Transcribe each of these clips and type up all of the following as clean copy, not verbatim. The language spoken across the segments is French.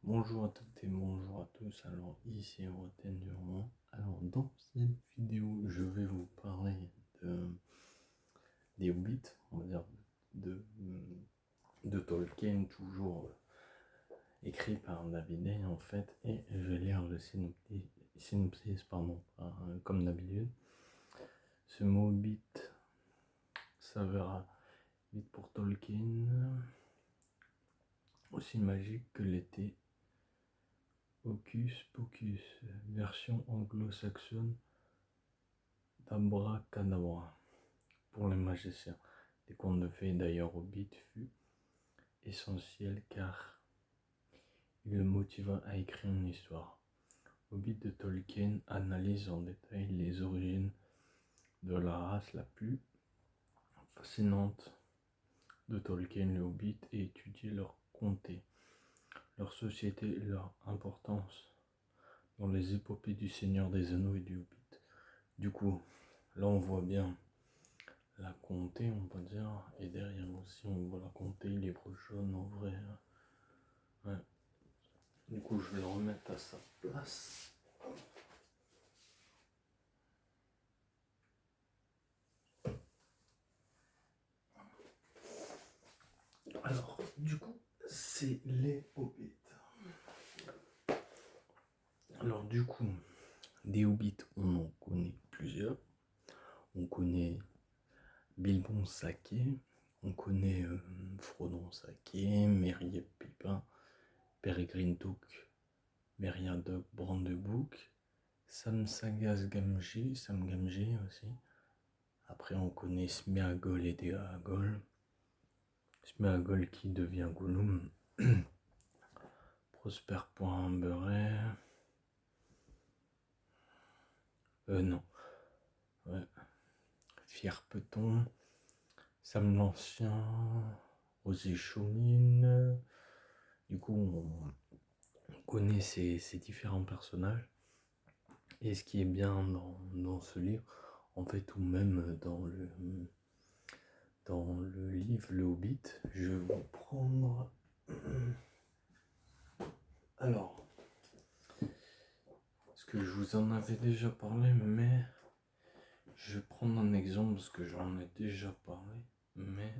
Bonjour à toutes et bonjour à tous, alors ici Roten Durand. Alors dans cette vidéo je vais vous parler de, des Hobbits, on va dire de, de Tolkien, toujours écrit par David Hay en fait, et je vais lire le synopsis comme d'habitude. Ce mot Hobbit s'avérera vite pour Tolkien, aussi magique que l'était Hocus Pocus, version anglo-saxonne d'Abracadabra pour les magiciens. Les contes de fées d'ailleurs Hobbit fut essentiel car il le motiva à écrire une histoire. Hobbit de Tolkien analyse en détail les origines de la race la plus fascinante de Tolkien, le Hobbit, et étudie leur comté, leur société et leur importance dans les épopées du Seigneur des Anneaux et du Hobbit. Du coup, là on voit bien la comté, on peut dire, et derrière aussi on voit la comté, livre jaune en vrai. Ouais. Du coup, je vais le remettre à sa place. Alors, du coup, c'est les Hobbits. Alors, du coup, des Hobbits, on en connaît plusieurs. On connaît Bilbon Saquet, on connaît Frodon Saquet, Merry et Pipin, Peregrine Took, Meriadoc Brandebook, Sam Gamgee aussi. Après, on connaît Sméagol et Déagol. Sméagol qui devient Gollum. Prosper Poimberet. Non. Ouais. Fierpeton. Sam l'Ancien. Rosé Chaumine. Du coup, on connaît ces différents personnages. Et ce qui est bien dans ce livre, en fait, ou même dans le livre Le Hobbit, je vais vous prendre. Alors, parce que je vous en avais déjà parlé, mais je vais prendre un exemple parce que j'en ai déjà parlé, mais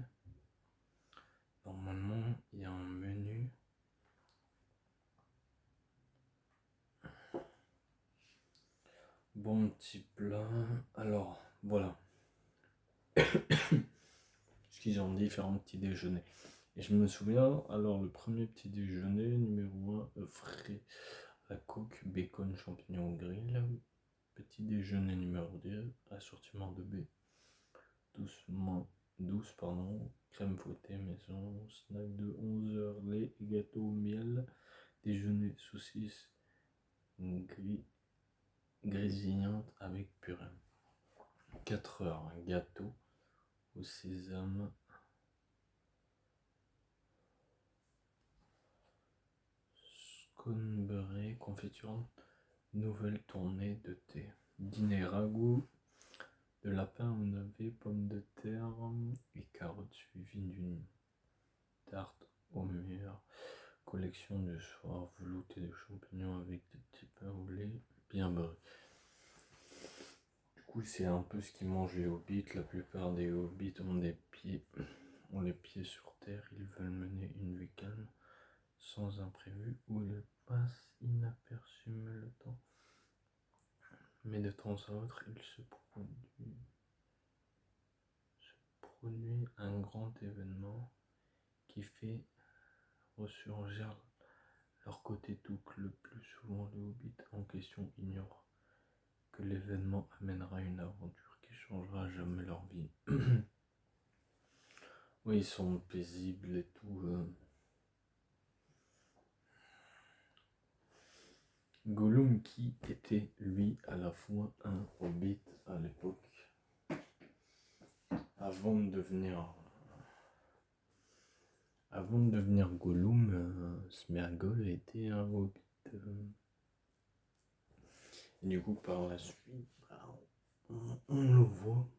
normalement il y a un menu. Bon petit plat. Alors voilà. Parce qu'ils ont différents petits déjeuners. Et je me souviens, alors le premier petit déjeuner, numéro 1, frais à la coque, bacon, champignons au grill. Petit déjeuner numéro 2, assortiment de baies. Douce, crème fouettée maison, snack de 11h, lait et gâteau au miel, déjeuner saucisse grésillante avec purée. 4h, gâteau au sésame, scone beurré, confiture, nouvelle tournée de thé. Dîner ragoût, de lapin au navet, pommes de terre et carottes suivies d'une tarte au mûr. Collection du soir, velouté de champignons avec des petits pains au lait bien beurré. Du coup, c'est un peu ce qu'ils mangent les hobbits. La plupart des hobbits ont les pieds sur terre. Ils veulent mener une vie calme, sans imprévu, où ils passent inaperçus le temps. Mais de temps à autre, il se produit un grand événement qui fait ressurgir leur côté tout que le plus souvent les hobbits en question ignorent que l'événement amènera une aventure qui changera jamais leur vie. Oui, ils sont paisibles et tout. Gollum qui était lui à la fois un hobbit à l'époque, avant de devenir Gollum, Sméagol était un hobbit. Et du coup, par la suite, on le voit.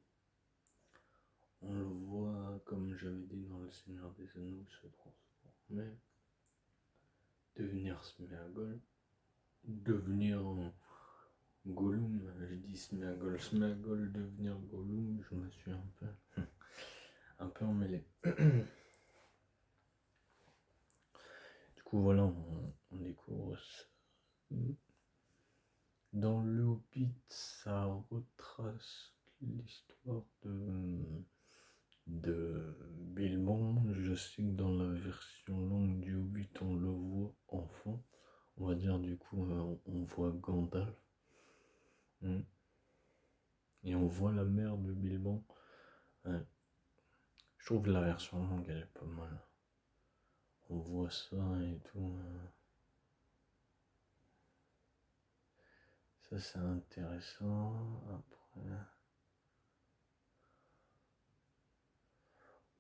On le voit, comme j'avais dit dans Le Seigneur des Anneaux, se transformer, devenir Sméagol, devenir Gollum, je dis Sméagol devenir Gollum, je me suis un peu emmêlé. Du coup voilà, on découvre ça. Dans le Hobbit, ça retrace l'histoire de Bilbon. Je sais que dans la version longue du Hobbit, on le voit enfant. On va dire du coup, on voit Gandalf. Et on voit la mère de Bilbon. Ouais. Je trouve que la version longue, elle est pas mal. On voit ça et tout. Ça, c'est intéressant. Après,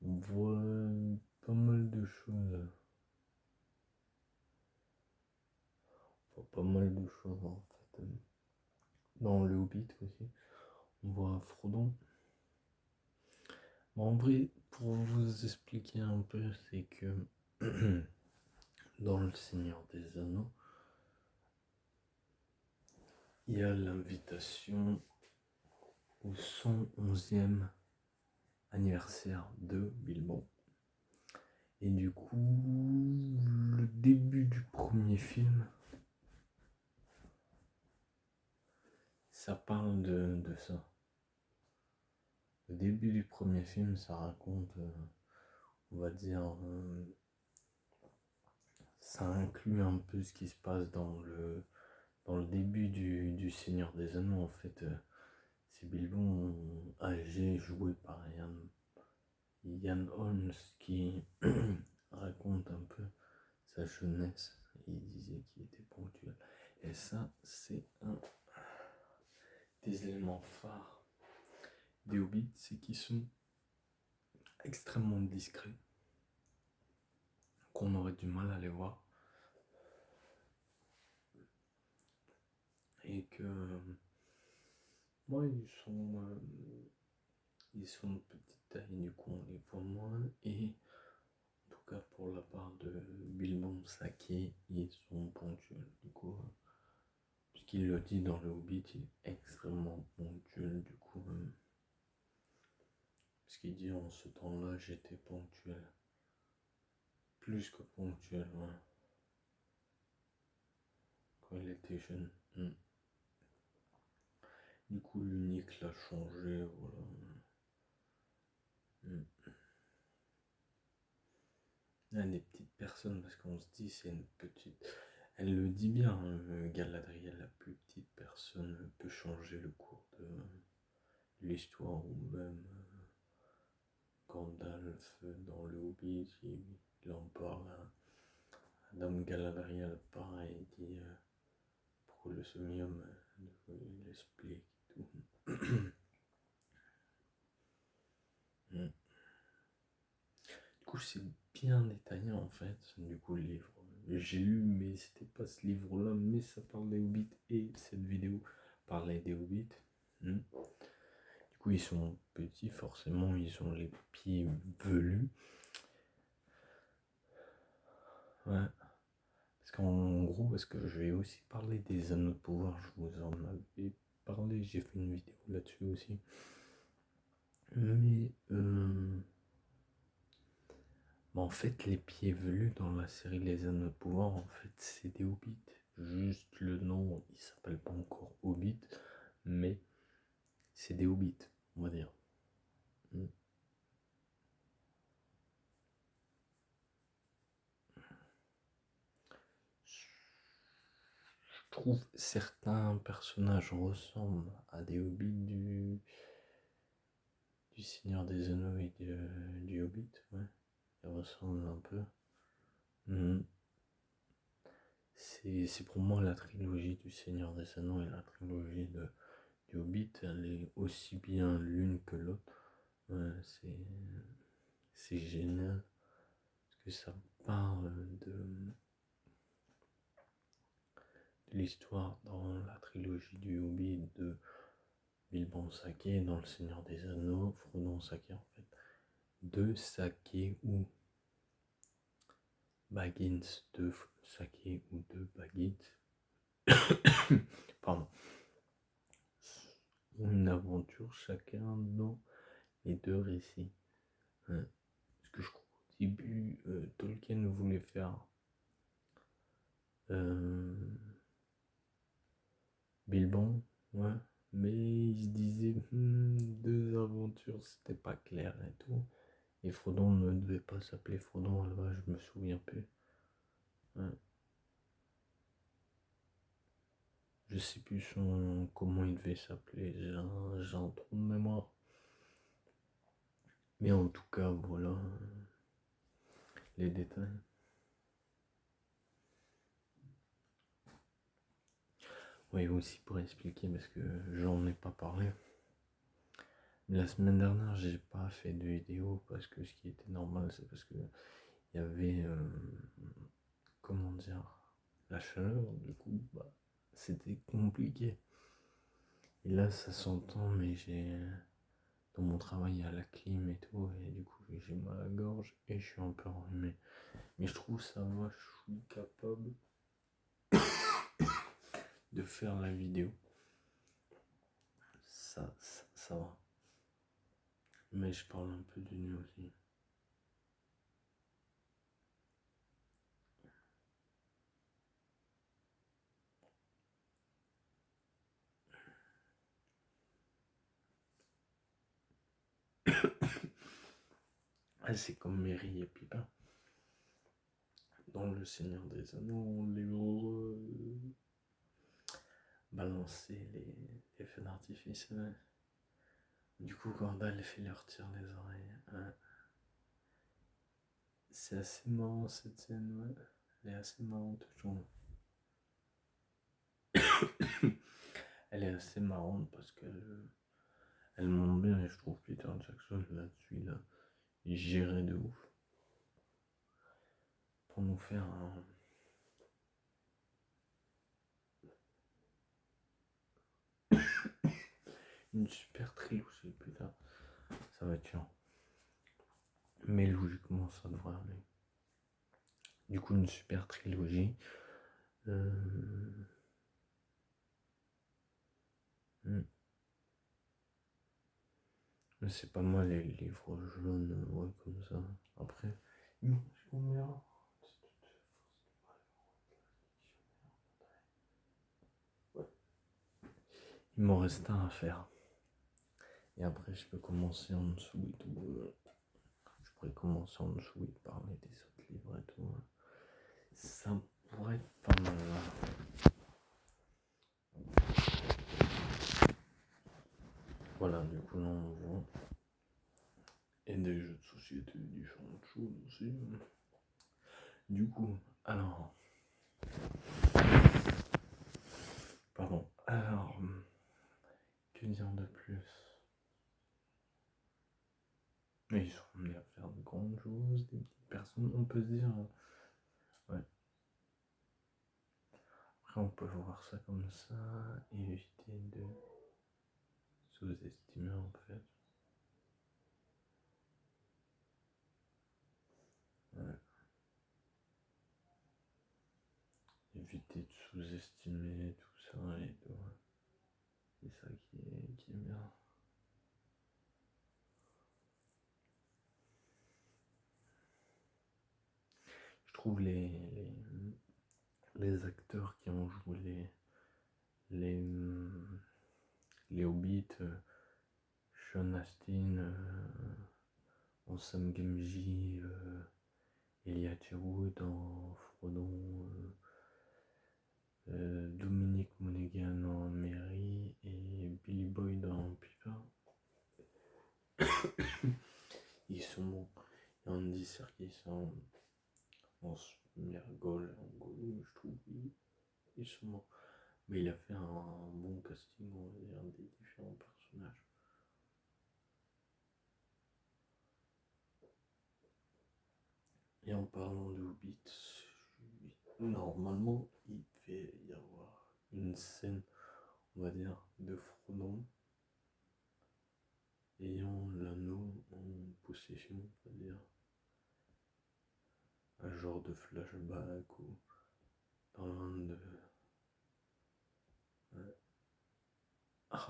on voit pas mal de choses. On voit pas mal de choses en fait. Dans le Hobbit aussi, on voit Frodon. Bon, en vrai, pour vous expliquer un peu, c'est que dans Le Seigneur des Anneaux, il y a l'invitation au 111e anniversaire de Bilbon. Et du coup, le début du premier film, ça parle de ça. Le début du premier film, ça raconte, on va dire, ça inclut un peu ce qui se passe dans le début du Seigneur des Anneaux. En fait, c'est Bilbon âgé, joué par Ian Holmes, qui raconte un peu sa jeunesse. Il disait qu'il était ponctuel. Et ça, c'est un des éléments phares des Hobbits, c'est qu'ils sont extrêmement discrets, qu'on aurait du mal à les voir. Et que moi, ils sont de petite taille, du coup on les voit moins. Et en tout cas pour la part de Bilbon Sake, ils sont ponctuels. Du coup, puisqu'il le dit dans le Hobbit, il est extrêmement ponctuel. Du coup, puisqu'il dit en ce temps-là, j'étais ponctuel. Plus que ponctuel, ouais. Quand il était jeune. Du coup, l'unique l'a changé, voilà. Il y a des petites personnes, parce qu'on se dit, c'est une petite. Elle le dit bien, Galadriel, la plus petite personne peut changer le cours de l'histoire, ou même Gandalf dans le Hobbit, il en parle. Dame Galadriel, pareil, dit pour le sommium, il explique tout. Du coup, c'est bien détaillé en fait, du coup, le livre. J'ai lu, mais c'était pas ce livre-là, mais ça parle des Hobbits et cette vidéo parlait des Hobbits. Du coup, ils sont petits, forcément, ils ont les pieds velus. Ouais. Parce qu'en gros, parce que je vais aussi parler des anneaux de pouvoir, je vous en avais parlé, j'ai fait une vidéo là-dessus aussi. Mais en fait, les pieds velus dans la série Les Anneaux de pouvoir, en fait, c'est des hobbits. Juste le nom, il s'appelle pas encore Hobbit, mais c'est des hobbits, on va dire. Je trouve certains personnages ressemblent à des hobbits du Seigneur des Anneaux et du Hobbit, ouais. Ils ressemblent un peu. C'est pour moi la trilogie du Seigneur des Anneaux et la trilogie du Hobbit, elle est aussi bien l'une que l'autre. Ouais, c'est génial parce que ça parle de l'histoire dans la trilogie du Hobbit de Bilbon Sake, dans le Seigneur des Anneaux, Frodon Sake en fait, de Sake ou Baggins, de saké ou de baguettes. Pardon. Une aventure chacun dans les deux récits. Hein. Parce que je crois au début, Tolkien voulait faire Bilbon, ouais, mais il se disait deux aventures, c'était pas clair et tout. Et Frodon ne devait pas s'appeler Frodon, là je me souviens plus. Ouais. Je sais plus comment il devait s'appeler, j'ai un trou de mémoire. Mais en tout cas, voilà les détails. Oui, aussi pour expliquer, parce que j'en ai pas parlé. La semaine dernière, j'ai pas fait de vidéo parce que ce qui était normal, c'est parce que il y avait, comment dire, la chaleur, du coup, bah, c'était compliqué. Et là, ça s'entend, mais dans mon travail, il y a la clim et tout, et du coup, j'ai mal à la gorge et je suis un peu enrhumé. Mais je trouve ça va, je suis capable de faire la vidéo. Ça va. Mais je parle un peu du nez aussi. Ah, c'est comme Merry et Pipin. Dans Le Seigneur des Anneaux, Léo balancer les feux d'artifice. Ouais. Du coup, Gandalf il leur tire les oreilles. Ouais. C'est assez marrant cette scène, ouais. Elle est assez marrante, je trouve. Elle est assez marrante parce elle montre bien, et je trouve Peter Jackson là-dessus, là, il gérait de ouf. Pour nous faire une super trilogie, putain. Ça va être chiant. Mais logiquement, ça devrait aller. Du coup, une super trilogie. Mais c'est pas mal les livres jaunes, ouais, comme ça. Après, il m'en reste combien? Ouais. Il m'en reste un à faire. Et après, je peux commencer en dessous et tout. Je pourrais commencer en dessous et parler des autres livres et tout. Ça pourrait être pas mal. Voilà, du coup, là, on voit. Et des jeux de société, différentes choses aussi. Du coup, alors. Pardon. Alors. Que dire de plus? Mais ils sont amenés à faire de grandes choses, des petites personnes, on peut se dire. Ouais. Après, on peut voir ça comme ça et éviter de sous-estimer en fait. Ouais. Éviter de sous-estimer tout ça et tout. C'est ça qui est bien. Je trouve les acteurs qui ont joué les, les Hobbits, Sean Astin, Ansem Gamgee, Elijah Wood en Frodon, Dominic Monaghan en Merry et Billy Boyd en Pipin. Ils sont bons. Et Andy Serkis en Smeargol, en Gollum, je trouve ils sont bons. Mais il a fait un bon casting, on va dire, des différents personnages. Et en parlant de Hobbit, normalement, il devait y avoir une scène, on va dire, de Frodon ayant l'anneau en possession, on va dire. Un genre de flashback ou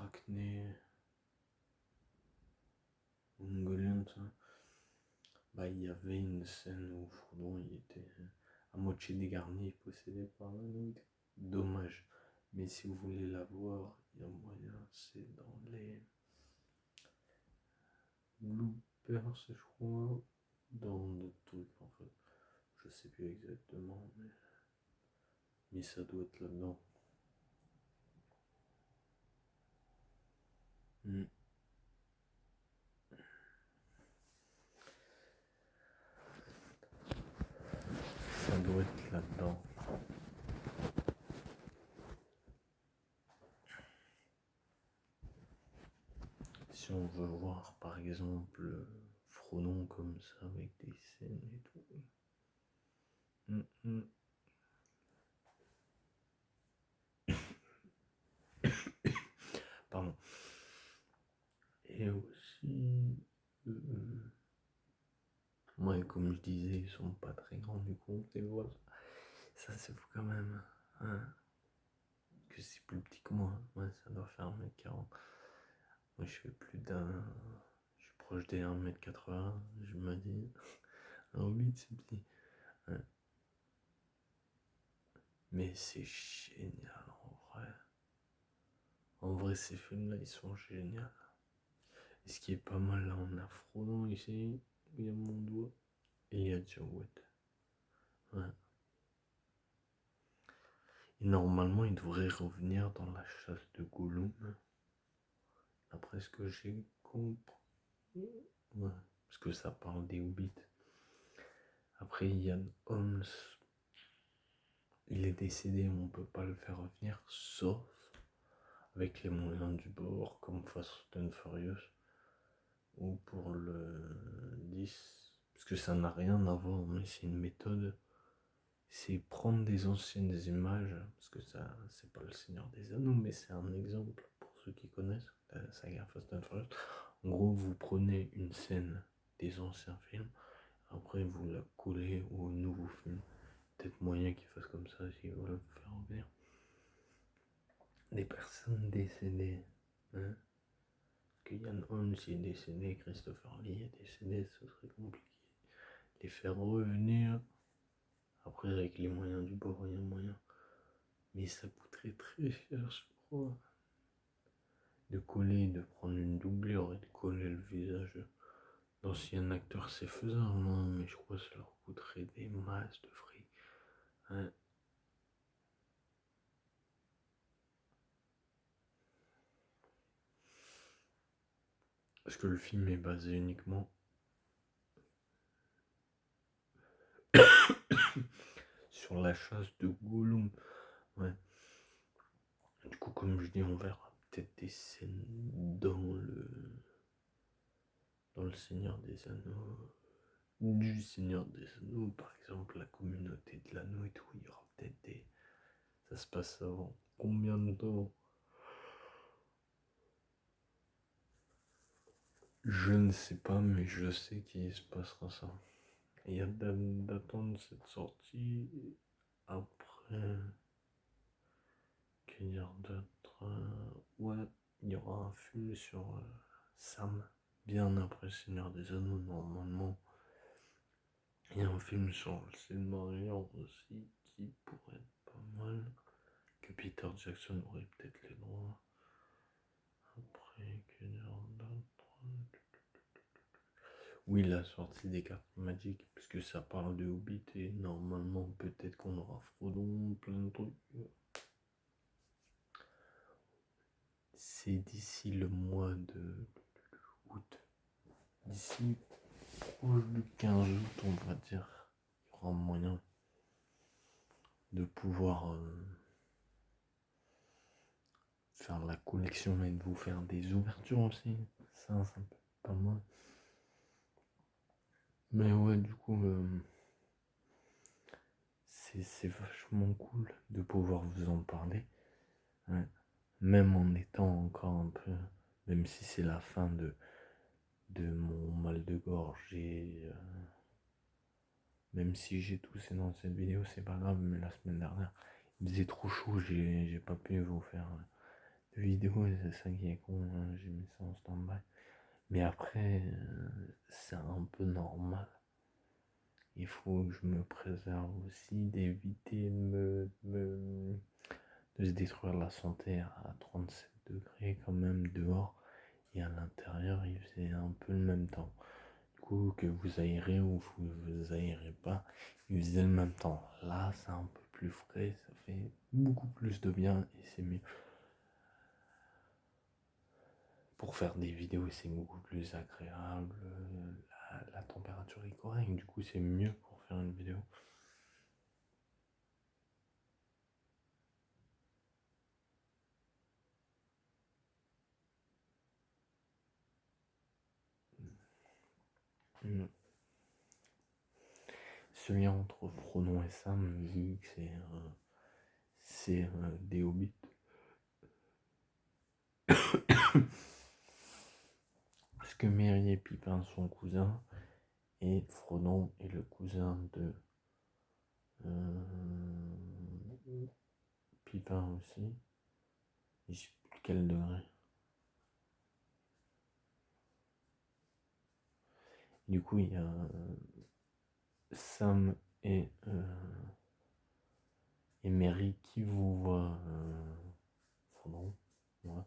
Arachné, Mongolian, ça. Bah, il y avait une scène où Frodon il était à moitié dégarni, possédé par l'anneau. Dommage. Mais si vous voulez la voir, il y a moyen, c'est dans les bloopers, je crois, dans d'autres trucs en fait. Je sais plus exactement, mais ça doit être là-dedans. Mm. Ça doit être là-dedans. Si on veut voir par exemple Frodon comme ça avec des scènes et tout. Pardon. Et aussi, ouais, comme je disais, ils sont pas très grands du coup, et voilà. Ça c'est fou quand même. Hein, que c'est plus petit que moi. Ouais, ça doit faire 1m40. Moi je fais plus d'un. Je suis proche des 1m80. Je me dis. Un hobbit c'est petit. Ouais. Mais c'est génial en vrai. En vrai, ces films-là, ils sont géniaux. Et ce qui est pas mal, là, on a Frodon ici, il y a mon doigt, et il y a Jawet. Ouais. Et normalement, il devrait revenir dans la chasse de Gollum. Après ce que j'ai compris. Ouais. Parce que ça parle des Hobbits. Après, Ian Holmes, il est décédé, on peut pas le faire revenir, sauf avec les moyens du bord, comme Fast and Furious, ou pour le 10. Parce que ça n'a rien à voir, mais c'est une méthode. C'est prendre des anciennes images, parce que ça, c'est pas le Seigneur des Anneaux, mais c'est un exemple pour ceux qui connaissent la saga Fast and Furious. En gros, vous prenez une scène des anciens films, après vous la collez au nouveau film. Peut-être moyen qu'ils fassent comme ça s'ils veulent faire revenir des personnes décédées. Hein, que Ian Holmes est décédé, Christopher Lee est décédé, ce serait compliqué. Les faire revenir, après avec les moyens du bord, il y a moyen. Mais ça coûterait très cher, je crois. De coller, de prendre une doublure et de coller le visage d'ancien acteur, c'est faisable, hein, mais je crois que ça leur coûterait des masses de fric. Hein. Parce que le film est basé uniquement sur la chasse de Gollum. Ouais. Du coup, comme je dis, on verra peut-être des scènes dans le Seigneur des Anneaux. Du Seigneur des Anneaux, par exemple, la communauté de l'anneau et tout, il y aura peut-être des. Ça se passe avant combien de temps? Je ne sais pas, mais je sais qu'il se passera ça. Il y a d'attendre cette sortie. Après, qu'il y a d'autres. Ouais, il y aura un film sur Sam, bien après Seigneur des Anneaux, normalement. Il y a un film sur le Silmarillion aussi qui pourrait être pas mal. Que Peter Jackson aurait peut-être les droits. Après, qu'il y a d'autres. Oui, la sortie des cartes magiques, parce que ça parle de Hobbit et normalement peut-être qu'on aura Frodon, plein de trucs. C'est d'ici le mois de août. D'ici proche du 15 août, on va dire. Il y aura moyen de pouvoir faire la collection et de vous faire des ouvertures aussi. Ça peut être pas mal. Mais ouais, du coup, c'est vachement cool de pouvoir vous en parler. Ouais. Même en étant encore un peu, même si c'est la fin de mon mal de gorge et même si j'ai toussé dans cette vidéo, c'est pas grave, mais la semaine dernière, il faisait trop chaud, j'ai pas pu vous faire de vidéos, et c'est ça qui est con, hein, j'ai mis ça en stand-by. Mais après, c'est un peu normal. Il faut que je me préserve aussi d'éviter de se détruire la santé à 37 degrés quand même dehors. Et à l'intérieur, il faisait un peu le même temps. Du coup, que vous aérez ou vous aérez pas, il faisait le même temps. Là, c'est un peu plus frais, ça fait beaucoup plus de bien et c'est mieux. Pour faire des vidéos, c'est beaucoup plus agréable. La température est correcte, du coup, c'est mieux pour faire une vidéo. Mm. Ce lien entre Frodon et Sam, vu que c'est des hobbits. Parce que Merry et Pipin sont cousins, et Frodon est le cousin de Pipin aussi. Et je sais plus quel degré. Du coup, il y a Sam et Merry qui vous voient Frodon. Ouais.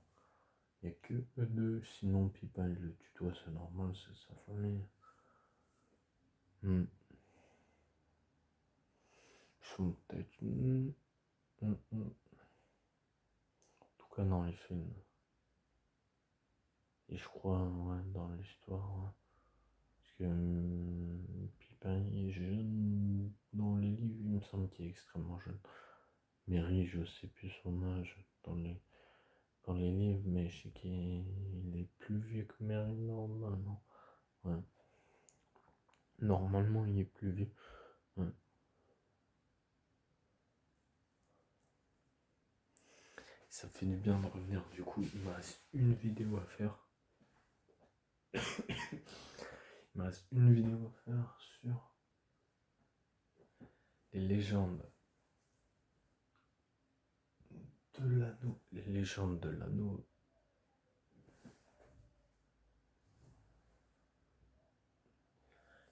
Il n'y a que eux deux, sinon Pipin il le tutoie, c'est normal, c'est sa famille. Ils sont peut-être. En tout cas, dans les films. Et je crois, ouais, dans l'histoire, ouais. Parce que Pipin il est jeune. Dans les livres, il me semble qu'il est extrêmement jeune. Merry, je sais plus son âge dans les livres, mais je sais qu'il est plus vieux que Merry normalement. Ouais. Normalement, il est plus vieux. Ouais. Ça fait du bien de revenir. Du coup, il me reste une vidéo à faire. Il me reste une vidéo à faire sur les légendes de l'anneau. Les légendes de l'anneau.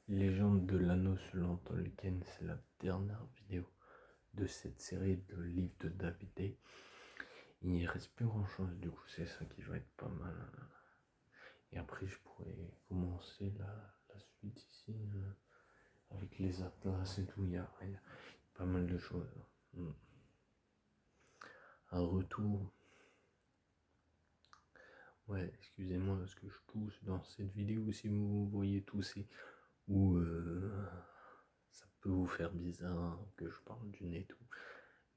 Légende de l'anneau selon Tolkien, c'est la dernière vidéo de cette série de livres de David Day. Il n'y reste plus grand chose, du coup c'est ça qui va être pas mal. Et après je pourrais commencer la suite ici avec les atlas et tout. Il y a pas mal de choses. Un retour. Ouais, excusez-moi parce que je tousse dans cette vidéo si vous voyez tousser. Ou ça peut vous faire bizarre que je parle du nez et tout.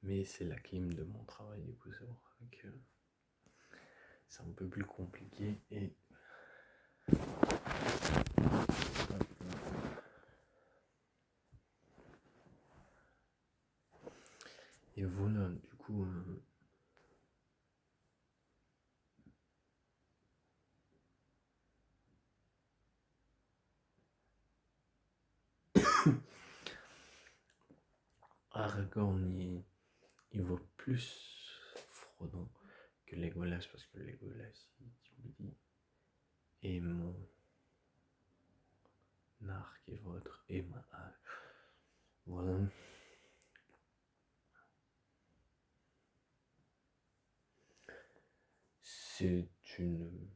Mais c'est la clim de mon travail, du coup c'est pour ça que c'est un peu plus compliqué. Et voilà, du coup Aragorn il voit plus Frodon que Legolas, parce que Legolas il dit et mon arc et votre et ma hache. Voilà. C'est une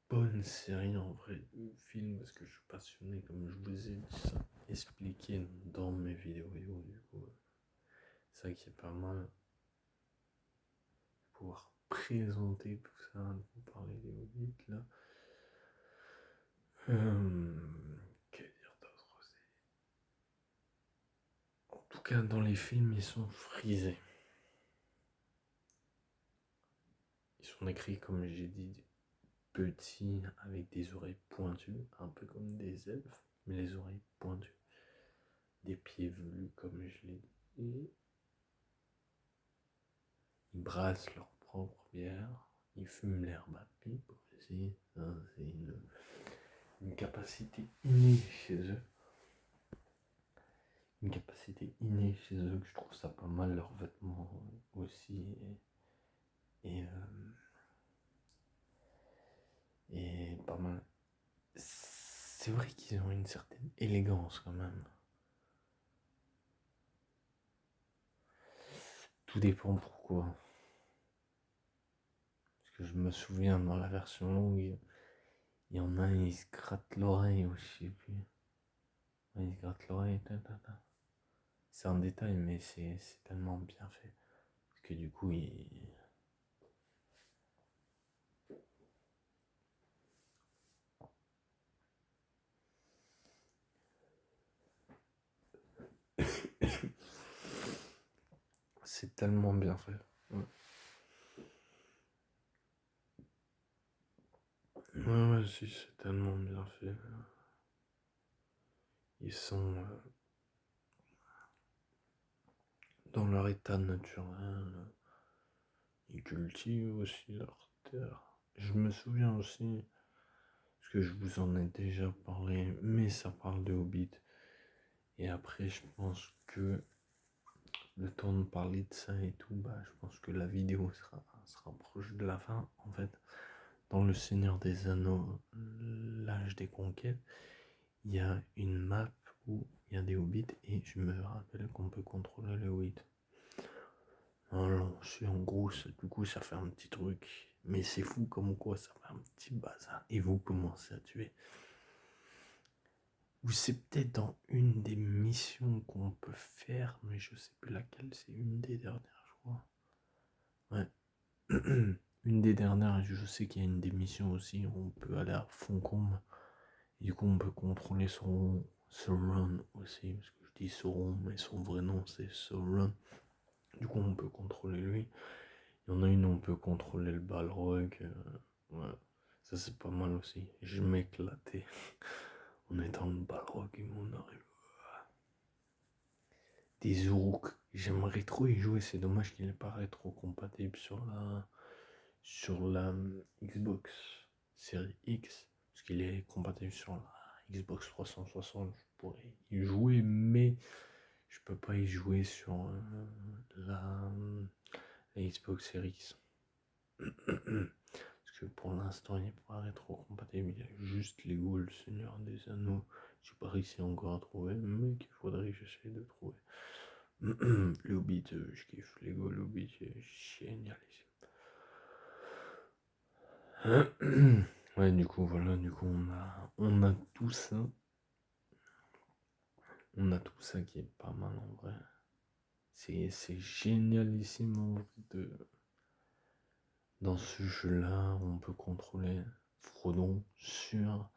bonne série en vrai, film, parce que je suis passionné, comme je vous ai dit ça, expliqué dans mes vidéos, du coup. C'est ça qui est pas mal. Pouvoir présenter tout ça, vous parler des hobbits là. Que dire d'autre? En tout cas, dans les films, ils sont frisés. Ils sont écrits, comme j'ai dit, petits, avec des oreilles pointues, un peu comme des elfes, mais les oreilles pointues. Des pieds velus, comme je l'ai dit. Ils brassent leur propre bière. Ils fument l'herbe à pipe aussi. C'est une capacité innée chez eux. Une capacité innée chez eux, que je trouve ça pas mal, leurs vêtements aussi. Et pas mal. C'est vrai qu'ils ont une certaine élégance quand même. Tout dépend pourquoi. Parce que je me souviens dans la version longue, il y en a un, il se gratte l'oreille ou je sais plus. Ouais, il se gratte l'oreille, C'est un détail, mais c'est tellement bien fait. Parce que du coup, c'est tellement bien fait. Ouais, ouais, si, c'est tellement bien fait. Ils sont dans leur état naturel. Ils cultivent aussi leur terre. Je me souviens aussi, parce que je vous en ai déjà parlé, mais ça parle de Hobbit. Et après, je pense que le temps de parler de ça et tout, je pense que la vidéo sera proche de la fin. En fait, dans Le Seigneur des Anneaux, l'âge des conquêtes, il y a une map où il y a des hobbits et je me rappelle qu'on peut contrôler les hobbits. Alors, c'est en gros, du coup, ça fait un petit truc. Mais c'est fou comme quoi ça fait un petit bazar. Et vous commencez à tuer. Ou c'est peut-être dans une des missions qu'on peut faire, mais je sais plus laquelle, c'est une des dernières, je crois. Ouais. Une des dernières, je sais qu'il y a une des missions aussi où on peut aller à Foncombe. Et du coup, on peut contrôler Sauron aussi, parce que je dis Sauron, mais son vrai nom c'est Sauron. Du coup, on peut contrôler lui. Il y en a une où on peut contrôler le Balrog. Ouais. Ça, c'est pas mal aussi. Je m'éclatais. On est dans le Balrog et on arrive. Des Uruk. J'aimerais trop y jouer. C'est dommage qu'il n'est pas rétro-compatible sur la Xbox Series X. Parce qu'il est compatible sur la Xbox 360. Je pourrais y jouer, mais je peux pas y jouer sur la Xbox Series X. Parce que pour l'instant, il n'est pas rétro-compatible. Il y a juste Lego, le Seigneur des Anneaux. Je n'ai pas réussi encore à trouver, mais qu'il faudrait que j'essaye de trouver. Le Hobbit, je kiffe. Lego, le Hobbit, génial. Ouais, du coup, voilà, on a tout ça. On a tout ça qui est pas mal en vrai. C'est génialissime en vrai dans ce jeu-là, on peut contrôler Frodon sur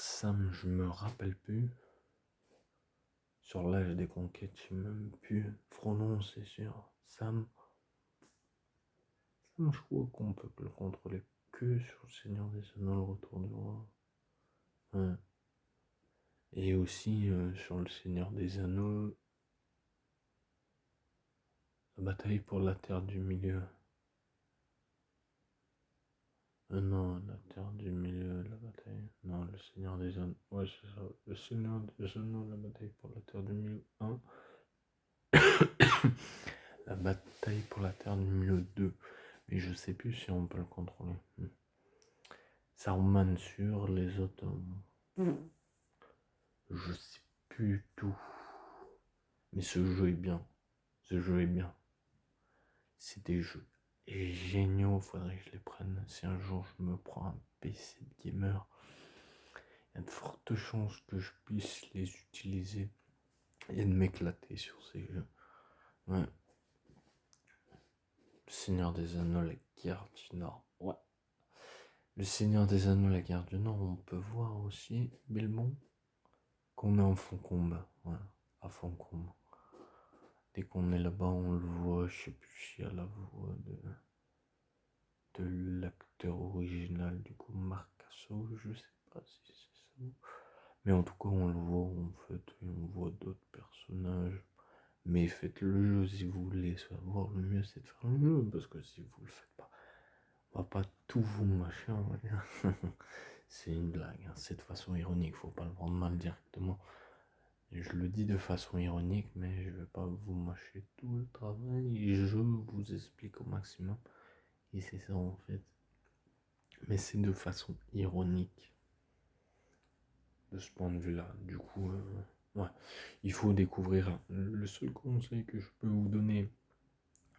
Sam, je me rappelle plus. Sur l'âge des conquêtes, je sais même plus. Frodon, c'est sûr. Sam, je crois qu'on peut le contrôler que sur le Seigneur des Anneaux, le Retour du Roi. Ouais. Et aussi sur le Seigneur des Anneaux, la bataille pour la Terre du Milieu. Non, la Terre du Milieu, la bataille. Non, le Seigneur des Anneaux. Ouais, c'est ça. Le Seigneur des Anneaux, la bataille pour la Terre du Milieu 1. La bataille pour la Terre du Milieu 2. Mais je sais plus si on peut le contrôler. Saruman sur les autres. Je sais plus tout. Mais ce jeu est bien. Ce jeu est bien. C'est des jeux géniaux. Faudrait que je les prenne. Si un jour je me prends un PC de gamer, il y a de fortes chances que je puisse les utiliser et de m'éclater sur ces jeux. Ouais. Le Seigneur des Anneaux, la guerre du Nord. Ouais. Le Seigneur des Anneaux, la guerre du Nord, on peut voir aussi Belmont qu'on est en Foncombe. Voilà, à Foncombe. Dès qu'on est là-bas, on le voit. Je sais plus s'il y a la voix de l'acteur original, du coup, Marc Casso. Je sais pas si c'est ça. Mais en tout cas, on le voit en fait. Et on voit d'autres personnages. Mais faites le jeu si vous voulez savoir. Le mieux, c'est de faire le jeu. Parce que si vous le faites pas, on va pas tout vous mâcher, on va dire. C'est une blague, hein. C'est de façon ironique, faut pas le prendre mal directement. Je le dis de façon ironique, mais je vais pas vous mâcher tout le travail. Je vous explique au maximum. Et c'est ça en fait. Mais c'est de façon ironique de ce point de vue-là. Du coup, ouais, il faut découvrir. Le seul conseil que je peux vous donner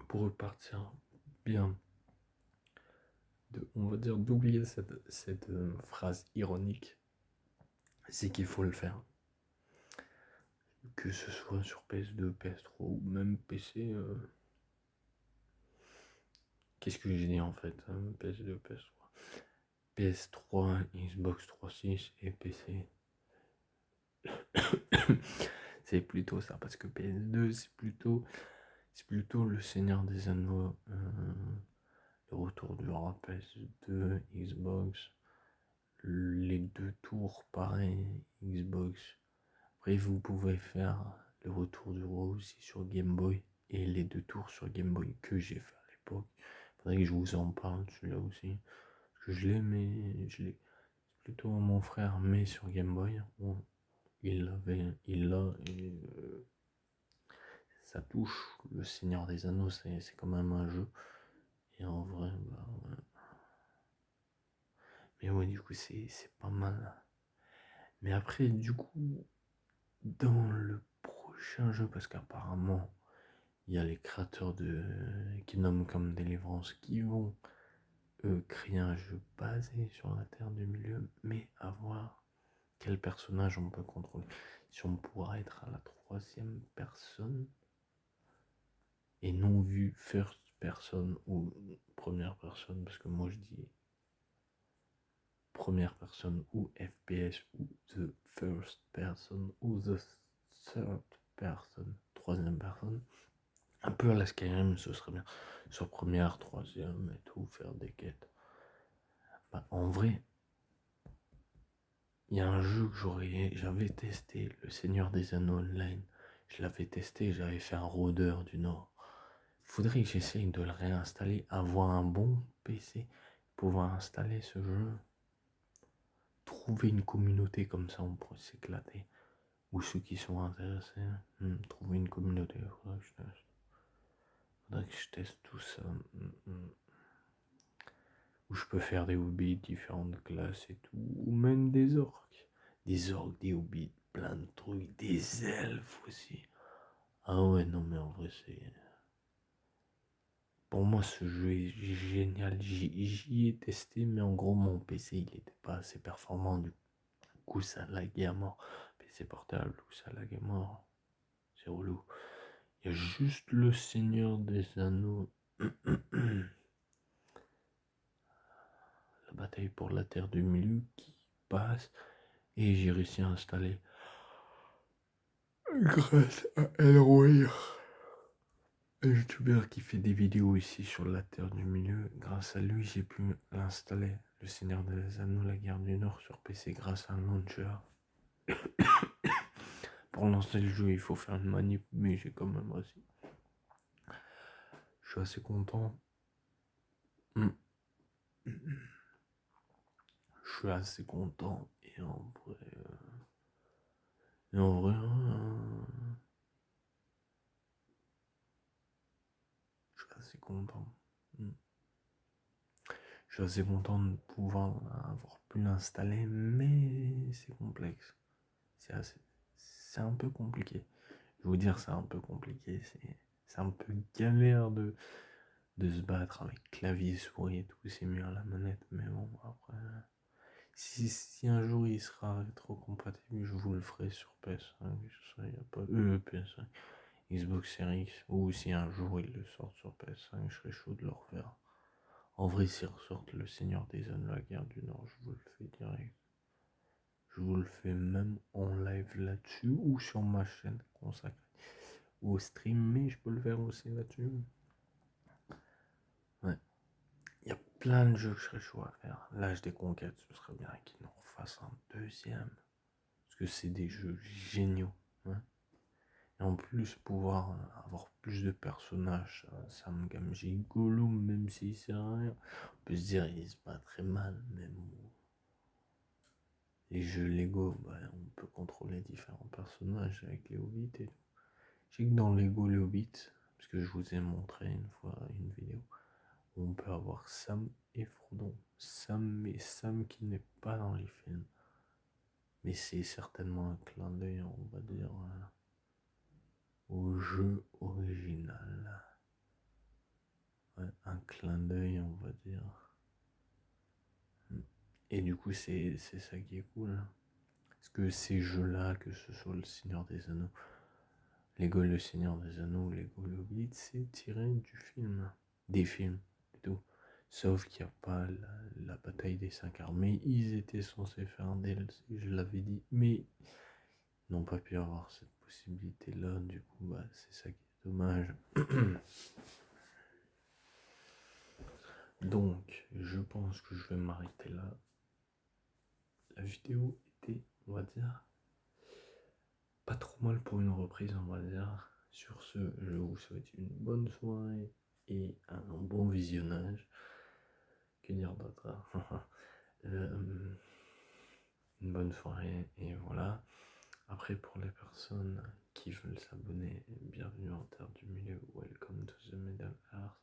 pour repartir bien, on va dire d'oublier cette phrase ironique, c'est qu'il faut le faire. Que ce soit sur PS2, PS3 ou même PC. Qu'est-ce que j'ai dit en fait, PS2, PS3. PS3, Xbox 360 et PC. C'est plutôt ça, parce que PS2, c'est plutôt le Seigneur des Anneaux, le retour du roi. PS2, Xbox, les deux tours pareil, Xbox. Après, vous pouvez faire le retour du roi aussi sur Game Boy et les deux tours sur Game Boy que j'ai fait à l'époque. Faudrait que je vous en parle celui-là aussi. Parce que je l'ai, mais je l'ai. C'est plutôt mon frère, mais sur Game Boy. Bon, il l'a, et ça touche. Le Seigneur des Anneaux, c'est quand même un jeu. Et en vrai, bah ouais. Mais ouais, du coup, c'est pas mal. Mais après, du coup, dans le prochain jeu, parce qu'apparemment, il y a les créateurs de Kingdom Come Deliverance qui vont créer un jeu basé sur la Terre du Milieu, mais à voir quel personnage on peut contrôler. Si on pourra être à la troisième personne et non vu first person ou première personne, parce que moi je dis première personne ou FPS ou the first person ou the third person, troisième personne. Un peu à la Skyrim, ce serait bien. Sur première, troisième et tout, faire des quêtes. Bah, en vrai, il y a un jeu que j'avais testé, le Seigneur des Anneaux Online. Je l'avais testé, j'avais fait un rôdeur du Nord. Faudrait que j'essaye de le réinstaller, avoir un bon PC, pouvoir installer ce jeu. Trouver une communauté comme ça, on pourrait s'éclater. Ou ceux qui sont intéressés, trouver une communauté, faudrait que je teste tout ça. Où je peux faire des hobbits, différentes classes et tout, ou même des orques. Des orques, des hobbits, plein de trucs, des elfes aussi. Ah ouais, non mais en vrai c'est... Pour moi ce jeu est génial, j'y ai testé, mais en gros mon PC il était pas assez performant, du coup ça laguait à mort. PC portable, où ça laguait à mort, c'est relou. Il y a juste le Seigneur des Anneaux. La bataille pour la Terre du Milieu qui passe, et j'ai réussi à installer grâce à Elroy, un youtubeur qui fait des vidéos ici sur la Terre du Milieu. Grâce à lui, j'ai pu installer le Seigneur des Anneaux, la guerre du Nord sur PC grâce à un launcher. Pour lancer le jeu, il faut faire une manip, mais j'ai quand même réussi. Je suis assez content. Je suis assez content, et en vrai... je suis assez content. Je suis assez content de pouvoir avoir pu l'installer, mais c'est complexe. C'est un peu compliqué. Je vais vous dire, c'est un peu compliqué. C'est un peu galère de se battre avec clavier, souris et tout. C'est mieux à la manette, mais bon, après. Si un jour il sera rétro-compatible, je vous le ferai sur PS5. Ça, y a pas, PS5, Xbox Series X. Ou si un jour il le sort sur PS5, je serais chaud de le refaire. En vrai, s'ils ressortent le Seigneur des Anneaux, la guerre du Nord, je vous le fais direct. Je vous le fais même en live là-dessus ou sur ma chaîne consacrée au stream, mais je peux le faire aussi là-dessus. Ouais. Il y a plein de jeux que je serais chaud à faire. L'Âge des Conquêtes, ce serait bien qu'ils nous refassent un deuxième. Parce que c'est des jeux géniaux. Ouais. Et en plus, pouvoir avoir plus de personnages, Sam Gamgee, Gollum, même s'il sert à rien. On peut se dire, il se bat très mal, mais bon. Les jeux Lego, bah, on peut contrôler différents personnages avec les hobbits et tout. Je sais que dans Lego les hobbits, parce que je vous ai montré une fois une vidéo, où on peut avoir Sam et Frodon. Sam qui n'est pas dans les films. Mais c'est certainement un clin d'œil, on va dire, au jeu original. Ouais, un clin d'œil, on va dire. Et du coup, c'est ça qui est cool. Parce que ces jeux-là, que ce soit le Seigneur des Anneaux, Lego le Seigneur des Anneaux, Lego le Hobbit, c'est tiré du film. Des films, plutôt. Sauf qu'il n'y a pas la bataille des 5 armées. Ils étaient censés faire un DLC, je l'avais dit, mais ils n'ont pas pu avoir cette possibilité-là. Du coup, bah, c'est ça qui est dommage. Donc, je pense que je vais m'arrêter là. La vidéo était, on va dire, pas trop mal pour une reprise, on va dire. Sur ce, je vous souhaite une bonne soirée et un bon visionnage. Que dire d'autre? Une bonne soirée et voilà. Après, pour les personnes qui veulent s'abonner, bienvenue en Terre du Milieu, welcome to the Middle Earth.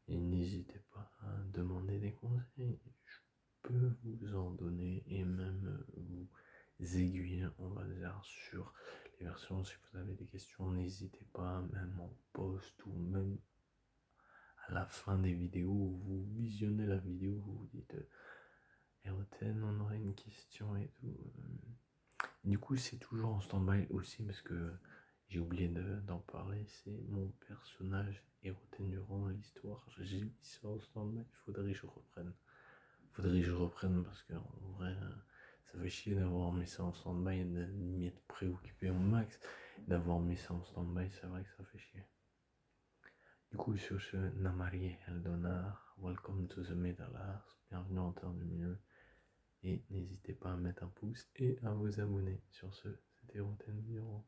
Et n'hésitez pas à demander des conseils. Je peux vous en donner et même vous aiguiller, on va dire, sur les versions. Si vous avez des questions, n'hésitez pas, même en post ou même à la fin des vidéos où vous visionnez la vidéo, vous vous dites Eroten, on aurait une question et tout. Du coup, c'est toujours en stand-by aussi parce que j'ai oublié d'en parler. C'est mon personnage Eroten durant l'histoire. J'ai mis ça en stand-by. Faudrait que je reprenne parce qu'en vrai, ça fait chier d'avoir mis ça en stand-by et de m'y être préoccupé au max. D'avoir mis ça en stand-by, c'est vrai que ça fait chier. Du coup, sur ce, Namari Eldonar, welcome to the Middle Earth, bienvenue en Terre du Milieu. Et n'hésitez pas à mettre un pouce et à vous abonner. Sur ce, c'était Roten Bureau.